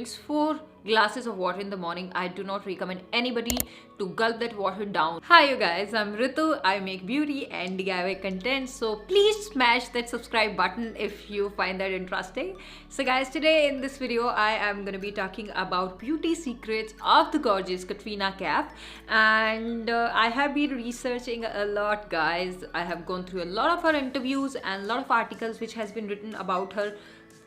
drinks 4 glasses of water in the morning, I do not recommend anybody to gulp that water down. Hi you guys, I'm Ritu. I make beauty and DIY content, so please smash that subscribe button if you find that interesting. So guys, today in this video I am going to be talking about beauty secrets of the gorgeous Katrina Kaif, and I have been researching a lot, guys. I have gone through a lot of her interviews and a lot of articles which has been written about her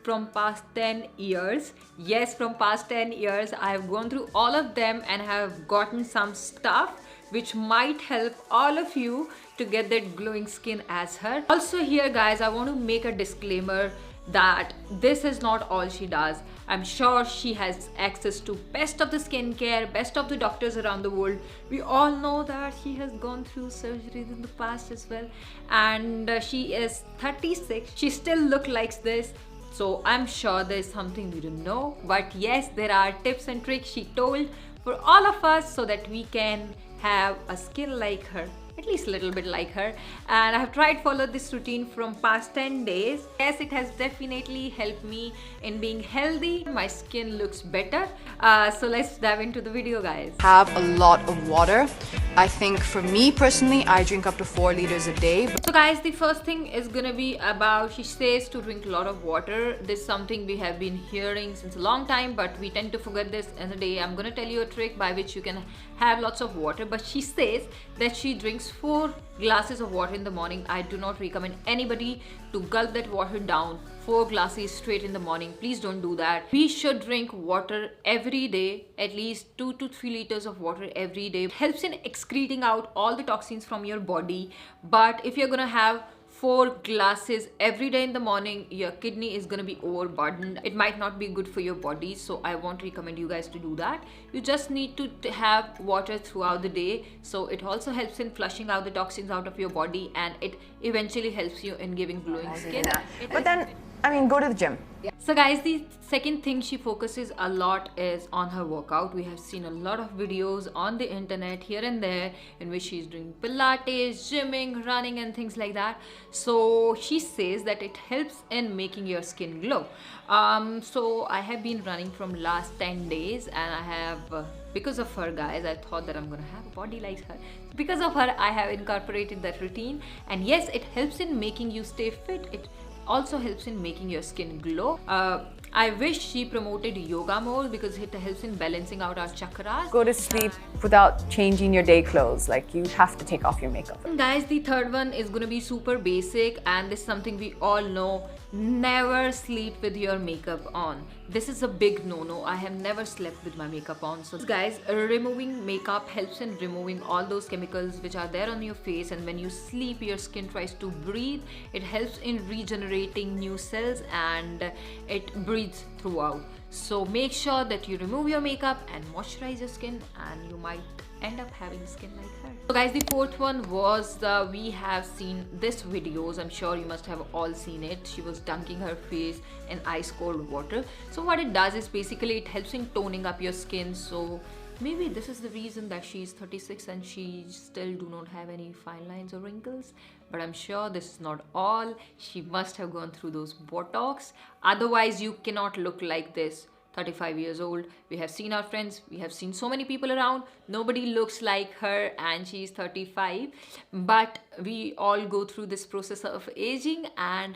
from past 10 years. Yes, from past 10 years I have gone through all of them and have gotten some stuff which might help all of you to get that glowing skin as her. Also here guys, I want to make a disclaimer that this is not all she does. I'm sure she has access to best of the skincare, best of the doctors around the world. We all know that she has gone through surgeries in the past as well, and she is 36. She still looks like this. So I'm sure there's something we don't know, but yes, there are tips and tricks she told for all of us so that we can have a skin like her, at least a little bit like her. And I have tried follow this routine from past 10 days. Yes, it has definitely helped me in being healthy. My skin looks better. So let's dive into the video, guys. Have a lot of water. I think for me personally, I drink up to 4 liters a day. So guys, the first thing is gonna be about, she says to drink a lot of water. This is something we have been hearing since a long time, but we tend to forget this in a day. I'm gonna tell you a trick by which you can have lots of water. But she says that she drinks 4 glasses of water in the morning. I do not recommend anybody to gulp that water down 4 glasses straight in the morning. Please don't do that. We should drink water every day, at least 2 to 3 liters of water every day. It helps in excreting out all the toxins from your body. But if you're gonna have 4 glasses every day in the morning, your kidney is going to be overburdened. It might not be good for your body, so I won't recommend you guys to do that. You just need to have water throughout the day, so it also helps in flushing out the toxins out of your body, and it eventually helps you in giving glowing skin. But then, I mean, go to the gym. Yeah. So guys, the second thing she focuses a lot is on her workout. We have seen a lot of videos on the internet here and there in which she's doing Pilates, gymming, running and things like that. So she says that it helps in making your skin glow. So I have been running from last 10 days and I have because of her, guys, I thought that I'm gonna have a body like her. Because of her, I have incorporated that routine, and yes, it helps in making you stay fit. It also helps in making your skin glow. I wish she promoted yoga more because it helps in balancing out our chakras. Go to sleep without changing your day clothes. Like, you have to take off your makeup. Guys, the third one is going to be super basic, and this is something we all know. Never sleep with your makeup on. This is a big no-no. I have never slept with my makeup on. So guys, removing makeup helps in removing all those chemicals which are there on your face, and when you sleep, your skin tries to breathe. It helps in regenerating new cells and it breathes throughout. So make sure that you remove your makeup and moisturize your skin, and you might end up having skin like her. So guys, the fourth one was we have seen this videos. I'm sure you must have all seen it. She was dunking her face in ice cold water. So what it does is basically it helps in toning up your skin. So maybe this is the reason that she's 36 and she still do not have any fine lines or wrinkles. But I'm sure this is not all. She must have gone through those Botox. Otherwise, you cannot look like this. 35 years old. We have seen our friends. We have seen so many people around. Nobody looks like her, and she's 35. But we all go through this process of aging, and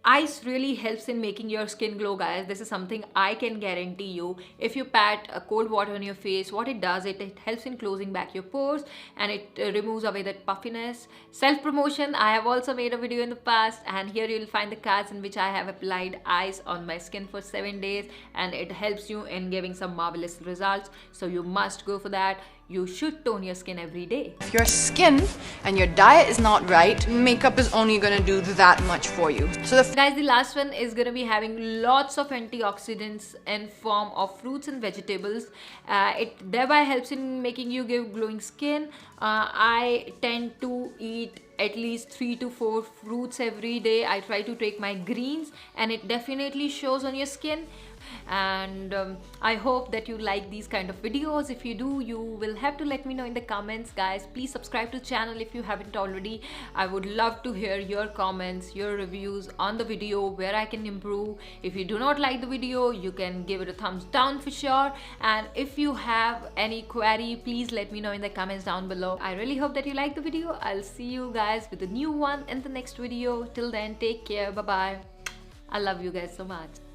ice really helps in making your skin glow, guys. This is something I can guarantee you. If you pat a cold water on your face, what it does, it helps in closing back your pores, and it removes away that puffiness. Self-promotion, I have also made a video in the past, and here you will find the cards in which I have applied ice on my skin for 7 days, and it helps you in giving some marvelous results. So you must go for that. You should tone your skin every day. If your skin and your diet is not right, makeup is only gonna do that much for you. So guys, the last one is gonna be having lots of antioxidants in form of fruits and vegetables. It thereby helps in making you give glowing skin. I tend to eat at least 3 to 4 fruits every day. I try to take my greens, and it definitely shows on your skin. And I hope that you like these kind of videos. If you do, you will have to let me know in the comments, guys. Please subscribe to the channel if you haven't already. I would love to hear your comments, your reviews on the video, where I can improve. If you do not like the video, you can give it a thumbs down for sure. And if you have any query, please let me know in the comments down below. I really hope that you like the video. I'll see you guys with a new one in the next video. Till then, take care. Bye bye. I love you guys so much.